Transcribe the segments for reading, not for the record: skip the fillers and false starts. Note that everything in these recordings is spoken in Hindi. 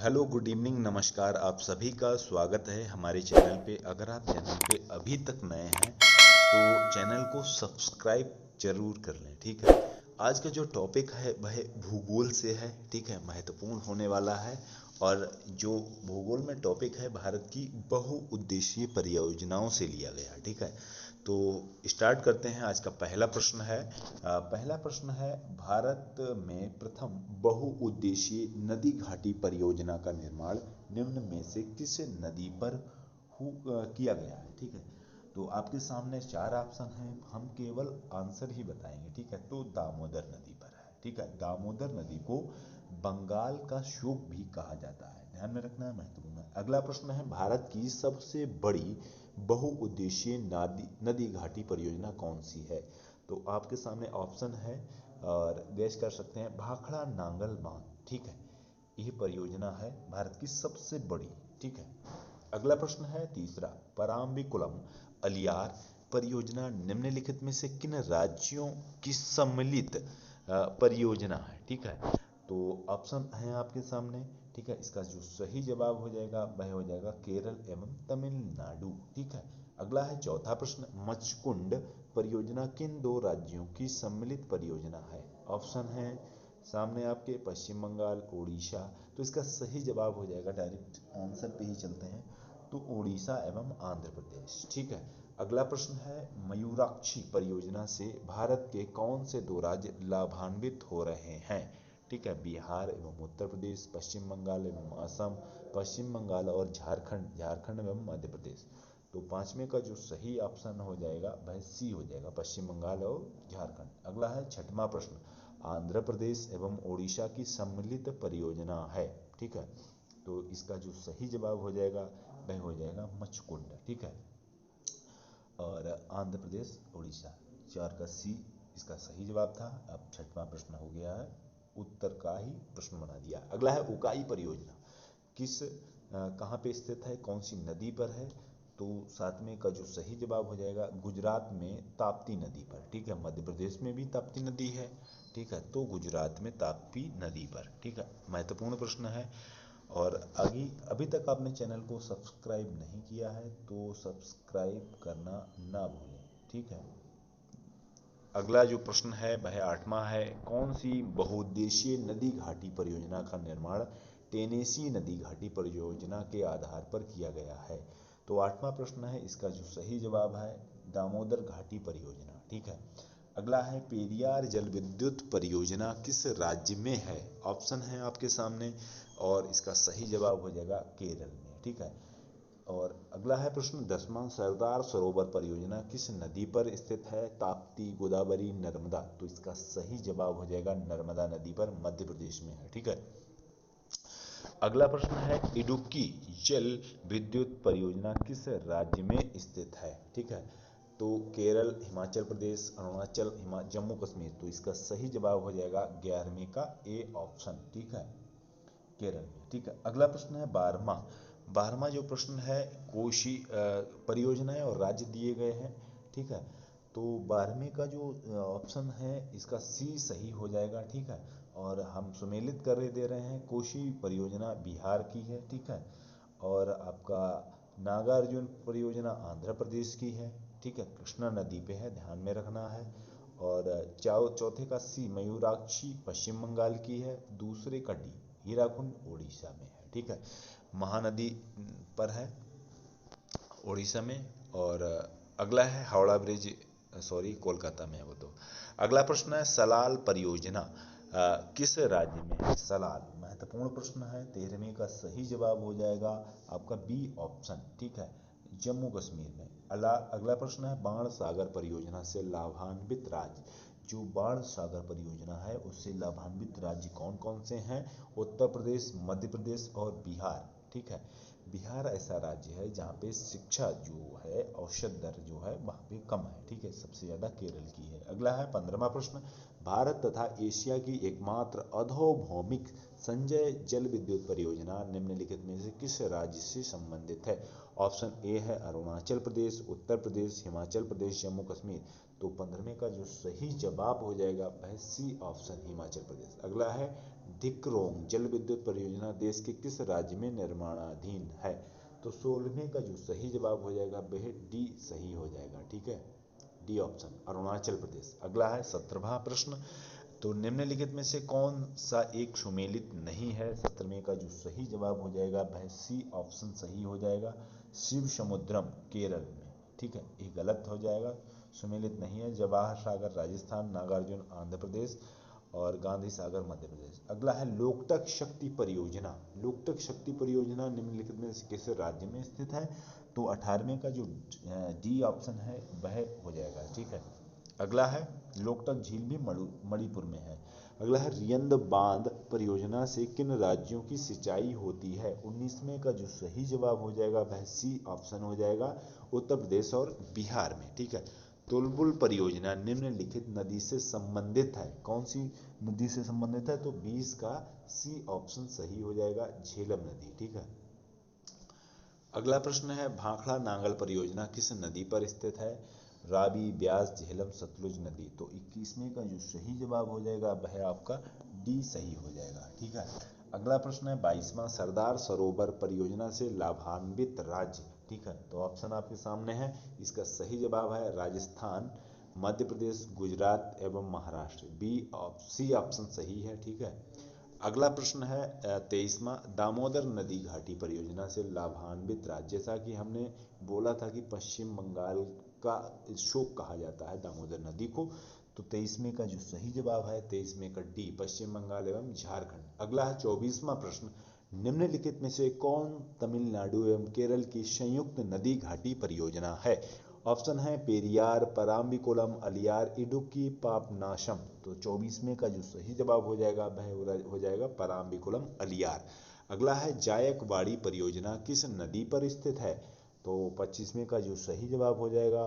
हेलो, गुड इवनिंग, नमस्कार। आप सभी का स्वागत है हमारे चैनल पे। अगर आप चैनल पे अभी तक नए हैं तो चैनल को सब्सक्राइब जरूर कर लें, ठीक है। आज का जो टॉपिक है वह भूगोल से है, ठीक है, महत्वपूर्ण होने वाला है। और जो भूगोल में टॉपिक है भारत की बहुउद्देशीय परियोजनाओं से लिया गया, ठीक है। तो स्टार्ट करते हैं। आज का पहला प्रश्न है भारत में प्रथम बहुउद्देशीय नदी घाटी परियोजना का निर्माण निम्न में से किस नदी पर किया गया है, ठीक है। तो आपके सामने चार ऑप्शन हैं, हम केवल आंसर ही बताएंगे, ठीक है। तो दामोदर नदी पर है, ठीक है। दामोदर नदी को बंगाल का शोक भी कहा जाता है, ध्यान में रखना है, महत्वपूर्ण है। अगला प्रश्न है भारत की सबसे बड़ी बहुउद्देशीय नदी घाटी परियोजना कौन सी है। तो आपके सामने ऑप्शन है और गैस कर सकते हैं, भाखड़ा नांगल बांध, ठीक है। यह परियोजना है भारत की सबसे बड़ी, ठीक है। अगला प्रश्न है तीसरा, पराम्बिकुलम अलियार परियोजना निम्नलिखित में से किन राज्यों की सम्मिलित परियोजना है, ठीक है। तो ऑप्शन है आपके सामने, ठीक है। इसका जो सही जवाब हो जाएगा वह हो जाएगा केरल एवं तमिलनाडु, ठीक है। अगला है चौथा प्रश्न, मचकुंड परियोजना किन दो राज्यों की सम्मिलित परियोजना है। ऑप्शन है सामने आपके, पश्चिम बंगाल, उड़ीसा। तो इसका सही जवाब हो जाएगा, डायरेक्ट आंसर पे ही चलते हैं, तो उड़ीसा एवं आंध्र प्रदेश, ठीक है। अगला प्रश्न है मयूराक्षी परियोजना से भारत के कौन से दो राज्य लाभान्वित हो रहे हैं, ठीक है। बिहार एवं उत्तर प्रदेश, पश्चिम बंगाल एवं असम, पश्चिम बंगाल और झारखंड, झारखंड एवं मध्य प्रदेश। तो पांचवें का जो सही ऑप्शन हो जाएगा वह सी हो जाएगा, पश्चिम बंगाल और झारखंड। अगला है छठवां प्रश्न, आंध्र प्रदेश एवं ओडिशा की सम्मिलित परियोजना है, ठीक है। तो इसका जो सही जवाब हो जाएगा वह हो जाएगा मचकुंड, ठीक है। और आंध्र प्रदेश, उड़ीसा, चार का सी इसका सही जवाब था। अब छठवां प्रश्न हो गया है, उत्तर का ही प्रश्न बना दिया। अगला है उकाई परियोजना कहाँ पे स्थित है, कौन सी नदी पर है। तो सातवें का जो सही जवाब हो जाएगा गुजरात में ताप्ती नदी पर, ठीक है। मध्य प्रदेश में भी ताप्ती नदी है, ठीक है। तो गुजरात में ताप्ती नदी पर, ठीक है। महत्वपूर्ण प्रश्न है। और अभी तक आपने चैनल को सब्सक्राइब नहीं किया है तो सब्सक्राइब करना ना भूलें, ठीक है। अगला जो प्रश्न है वह आठवां है, कौन सी बहुउद्देशीय नदी घाटी परियोजना का निर्माण टेनेसी नदी घाटी परियोजना के आधार पर किया गया है। तो आठवां प्रश्न है, इसका जो सही जवाब है दामोदर घाटी परियोजना, ठीक है। अगला है पेरियार जल विद्युत परियोजना किस राज्य में है। ऑप्शन है आपके सामने और इसका सही जवाब हो जाएगा केरल में, ठीक है। और अगला है प्रश्न दसवां, सरदार सरोवर परियोजना किस नदी पर स्थित है, ताप्ती, गोदावरी, नर्मदा। तो इसका सही जवाब हो जाएगा नर्मदा नदी पर, मध्य प्रदेश में है, ठीक है। अगला प्रश्न है इडुक्की जल विद्युत परियोजना किस राज्य में स्थित है, ठीक है। तो केरल, हिमाचल प्रदेश, अरुणाचल, जम्मू कश्मीर। तो इसका सही जवाब हो जाएगा 11वें का ए ऑप्शन, ठीक है, केरल में, ठीक है। अगला प्रश्न है बारहवा जो प्रश्न है, कोशी परियोजनाएं और राज्य दिए गए हैं, ठीक है। तो 12वें का जो ऑप्शन है इसका सी सही हो जाएगा, ठीक है। और हम सुमेलित कर दे रहे हैं, कोशी परियोजना बिहार की है, ठीक है। और आपका नागार्जुन परियोजना आंध्र प्रदेश की है, ठीक है, कृष्णा नदी पे है, ध्यान में रखना है। और चौथे का सी मयूराक्षी पश्चिम बंगाल की है, दूसरे का डी हीराकुंड उड़ीसा में है, ठीक है। महानदी पर है उड़ीसा में। और अगला है हावड़ा ब्रिज, सॉरी कोलकाता में है वो। तो अगला प्रश्न है सलाल परियोजना किस राज्य में है। सलाल महत्वपूर्ण प्रश्न है, 13वें का सही जवाब हो जाएगा आपका बी ऑप्शन, ठीक है, जम्मू कश्मीर में। अगला प्रश्न है बाण सागर परियोजना से लाभान्वित राज्य। जो बाण सागर परियोजना है उससे लाभान्वित राज्य कौन कौन से हैं, उत्तर प्रदेश, मध्य प्रदेश और बिहार, ठीक है। बिहार ऐसा राज्य है जहाँ पे शिक्षा जो है, औसत दर जो है वहाँ पे कम है, ठीक है। सबसे ज्यादा केरल की है। अगला है 15वां प्रश्न, भारत तथा एशिया की एकमात्र अधोभौमिक संचय जल विद्युत परियोजना निम्नलिखित में से किस राज्य से संबंधित है। ऑप्शन ए है अरुणाचल प्रदेश, उत्तर प्रदेश, हिमाचल प्रदेश, जम्मू कश्मीर। तो 15वें का जो सही जवाब हो जाएगा वह सी ऑप्शन हिमाचल प्रदेश। अगला है धिक्रोंग जल विद्युत परियोजना देश के किस राज्य में निर्माणाधीन है? तो 16वें का जो सही जवाब हो जाएगा वह डी सही हो जाएगा। ठीक है, डी ऑप्शन, अरुणाचल प्रदेश। अगला है 17वां प्रश्न। तो निम्नलिखित में से कौन सा एक सुमेलित नहीं है? 17वें का जो सही जवाब हो जाएगा वह सी ऑप्शन सही हो जाएगा, शिव समुद्रम केरल में। ठीक है, ये गलत हो जाएगा, सुमेलित नहीं है। जवाहर सागर राजस्थान, नागार्जुन आंध्र प्रदेश और गांधी सागर मध्य प्रदेश। अगला है लोकटक शक्ति परियोजना। लोकटक शक्ति परियोजना निम्नलिखित में से किस राज्य में स्थित है? तो 18वें का जो डी ऑप्शन है वह हो जाएगा। ठीक है, अगला है लोकटक झील भी मणिपुर में है। अगला है रियंद बांध परियोजना से किन राज्यों की सिंचाई होती है? 19वें का जो सही जवाब हो जाएगा वह सी ऑप्शन हो जाएगा, उत्तर प्रदेश और बिहार में। ठीक है, तुलबुल परियोजना निम्नलिखित नदी से संबंधित है। कौन सी नदी से संबंधित है? तो 20 का सी ऑप्शन सही हो जाएगा, झेलम नदी। ठीक है, अगला प्रश्न है भाखड़ा नांगल परियोजना किस नदी पर स्थित है? रावी, ब्यास, झेलम, सतलुज नदी। तो 21वें का जो सही जवाब हो जाएगा वह आपका डी सही हो जाएगा। ठीक है, अगला प्रश्न है 22वां सरदार सरोवर परियोजना से लाभान्वित राज्य। ठीक है, तो ऑप्शन आपके सामने है, इसका सही जवाब है राजस्थान, मध्य प्रदेश, गुजरात एवं महाराष्ट्र। सी ऑप्शन सही है। ठीक है, अगला प्रश्न है 23वां दामोदर नदी घाटी परियोजना से लाभान्वित राज्य। जैसा कि हमने बोला था कि पश्चिम बंगाल का शोक कहा जाता है दामोदर नदी को, तो 23वें का जो सही जवाब है 23वें का डी, पश्चिम बंगाल एवं झारखंड। अगला है 24वां प्रश्न, निम्नलिखित में से कौन तमिलनाडु एवं केरल की संयुक्त नदी घाटी परियोजना है? ऑप्शन है पेरियार, पराम्बिकुलम, अलियार, इडुक्की, पापनाशम। तो 24वें का जो सही जवाब हो जाएगा वह हो जाएगा पराम्बिकुलम, अलियार। अगला है जायकवाड़ी परियोजना किस नदी पर स्थित है? तो 25वें का जो सही जवाब हो जाएगा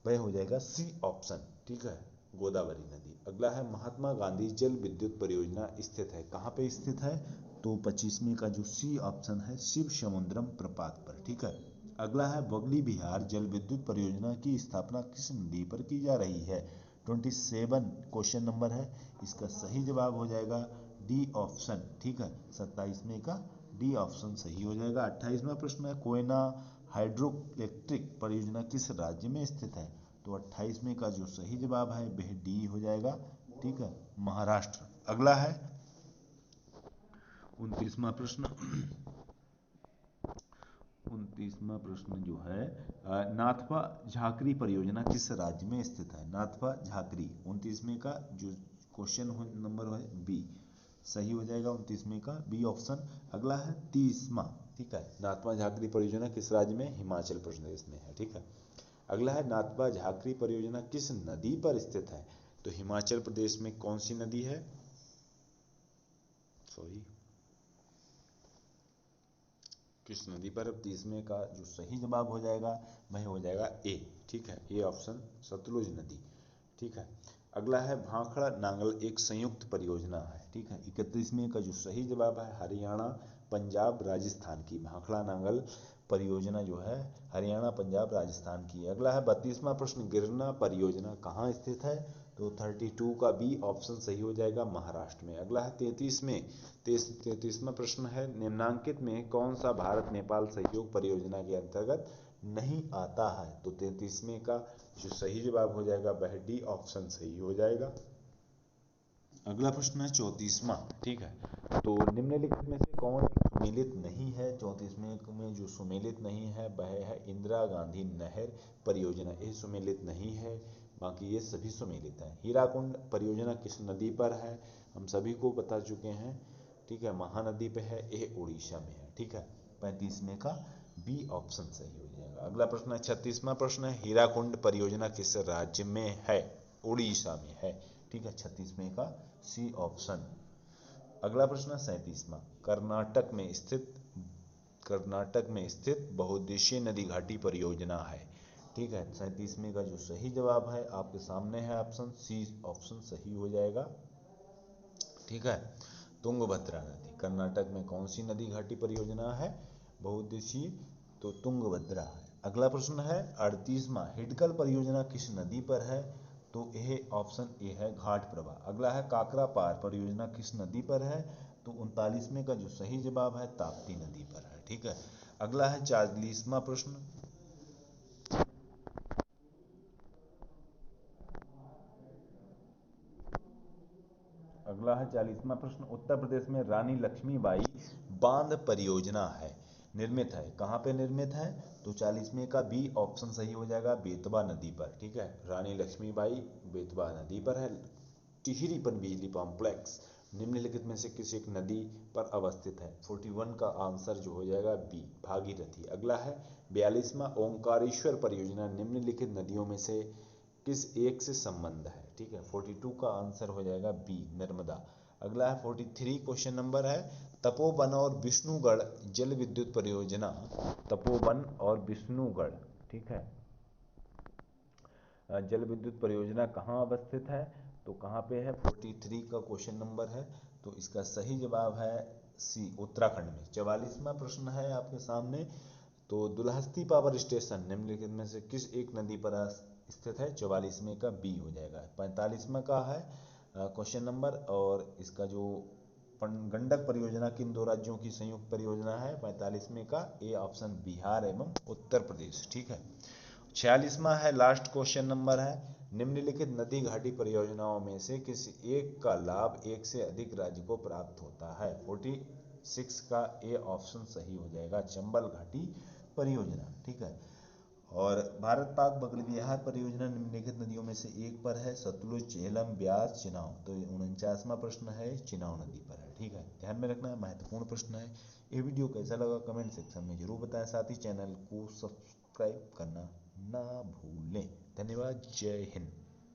वह हो जाएगा सी ऑप्शन। ठीक है, गोदावरी नदी। अगला है महात्मा गांधी जल विद्युत परियोजना स्थित है, कहाँ पे स्थित है? तो 25वें का जो सी ऑप्शन है शिव समुद्रम प्रपात पर। ठीक है, अगला है बगली बिहार जल विद्युत परियोजना की स्थापना किस नदी पर की जा रही है? 27 क्वेश्चन नंबर है, इसका सही जवाब हो जाएगा डी ऑप्शन। ठीक है, 27वें का डी ऑप्शन सही हो जाएगा। 28वां प्रश्न है कोयना हाइड्रो इलेक्ट्रिक परियोजना किस राज्य में स्थित है? तो 28वें का जो सही जवाब है वह डी हो जाएगा। ठीक है, महाराष्ट्र। अगला है 29वां प्रश्न। 29वां प्रश्न जो है नाथपा झाकरी परियोजना किस राज्य में स्थित है? नाथपा झाकरी 29वें का जो क्वेश्चन नंबर है बी सही हो जाएगा, 29वें का बी ऑप्शन। अगला है 30वां। ठीक है, नाथपा झाकरी परियोजना किस राज्य में? हिमाचल प्रदेश में है। ठीक है, अगला है नाथपा झाकरी परियोजना किस नदी पर स्थित है? तो हिमाचल प्रदेश में कौन सी नदी है? किस नदी पर? 30वें का जो सही जवाब हो जाएगा वह हो जाएगा ए। ठीक है, ए ऑप्शन, सतलुज नदी। ठीक है, अगला है भाखड़ा नांगल एक संयुक्त परियोजना है। ठीक है, 31वें का जो सही जवाब है हरियाणा, पंजाब, राजस्थान की। भाखड़ा नांगल परियोजना जो है हरियाणा, पंजाब, राजस्थान की। अगला है 32वां प्रश्न, गिरना परियोजना कहाँ स्थित है? तो 32 का बी ऑप्शन सही हो जाएगा, महाराष्ट्र में। अगला है 33वां प्रश्न है निम्नांकित में कौन सा भारत नेपाल सहयोग परियोजना के अंतर्गत नहीं आता है? तो 33वें का जो सही जवाब हो जाएगा वह डी ऑप्शन सही हो जाएगा। अगला प्रश्न है 34वां। ठीक है, तो निम्नलिखित में से कौन सुमेलित नहीं है? 34वें में जो सुमेलित नहीं है वह है इंदिरा गांधी नहर परियोजना, ये सुमेलित नहीं है, बाकी ये सभी सुमेलित हैं। हीराकुंड परियोजना किस नदी पर है? हम सभी को बता चुके हैं। ठीक है, महानदी पे है, ये उड़ीसा में है। ठीक है, 35वें का बी ऑप्शन सही हो जाएगा। अगला प्रश्न है 36वां प्रश्न है हीराकुंड परियोजना किस राज्य में है? उड़ीसा में है। ठीक है, 36वें का सी ऑप्शन। अगला प्रश्न है 37वां, कर्नाटक में स्थित बहुउद्देशीय नदी घाटी परियोजना है। ठीक है, 37वें का जो सही जवाब है आपके सामने है, ऑप्शन सी ऑप्शन सही हो जाएगा। ठीक है, तुंगभद्रा नदी कर्नाटक में कौन सी नदी घाटी परियोजना है? बहुउद्देशीय, तो तुंगभद्रा है। अगला प्रश्न है 38वां, हिडकल परियोजना किस नदी पर है? तो यह ऑप्शन ए है घाट प्रवाह। अगला है काकरा पार परियोजना किस नदी पर है, तो 39वें का जो सही जवाब है ताप्ती नदी पर है। ठीक है, अगला है 40वां प्रश्न। अगला है 40वां प्रश्न। उत्तर प्रदेश में रानी लक्ष्मीबाई बांध परियोजना है निर्मित है, कहाँ पे निर्मित है, तो 40वें का बी ऑप्शन सही हो जाएगा, बेतवा नदी पर। ठीक है, रानी लक्ष्मीबाई बेतवा नदी पर है। टिहरी पनबिजली कॉम्प्लेक्स निम्नलिखित में से किस एक नदी पर अवस्थित है, 41 का आंसर जो हो जाएगा बी भागीरथी। अगला है 42वां ओंकारेश्वर परियोजना निम्नलिखित नदियों में से किस एक से संबंध है। ठीक है, 42 का आंसर हो जाएगा बी नर्मदा। अगला है 43 क्वेश्चन नंबर है तपोवन और विष्णुगढ़ जल विद्युत परियोजना। तपोवन और विष्णुगढ़, ठीक है, जल विद्युत परियोजना कहाँ अवस्थित है, तो कहाँ पे है, 43 का क्वेश्चन नंबर है। तो इसका सही जवाब है सी उत्तराखंड में। 44वां प्रश्न है आपके सामने। तो दुल्हस्ती पावर स्टेशन निम्नलिखित में से किस एक नदी पर स्थित है, 44वें का बी हो जाएगा। 45वां का है क्वेश्चन नंबर, और इसका जो गंडक परियोजना किन दो राज्यों की संयुक्त परियोजना है, 45वें का ए ऑप्शन बिहार एवं उत्तर प्रदेश। ठीक है, 46वां है लास्ट क्वेश्चन नंबर है निम्नलिखित नदी घाटी परियोजनाओं में से किसी एक का लाभ एक से अधिक राज्य को प्राप्त होता है, 46 का ए ऑप्शन सही हो जाएगा, चंबल घाटी परियोजना। ठीक है, और भारत पाक बगल विहार परियोजना निम्नलिखित नदियों में से एक पर है, सतलुज, झेलम, ब्यास, चिनाब। तो 49वां प्रश्न है चिनाब नदी पर है। ठीक है, ध्यान में रखना है, महत्वपूर्ण प्रश्न है। ये वीडियो कैसा लगा कमेंट सेक्शन में जरूर बताएं, साथ ही चैनल को सब्सक्राइब करना ना भूलें। धन्यवाद, जय हिंद।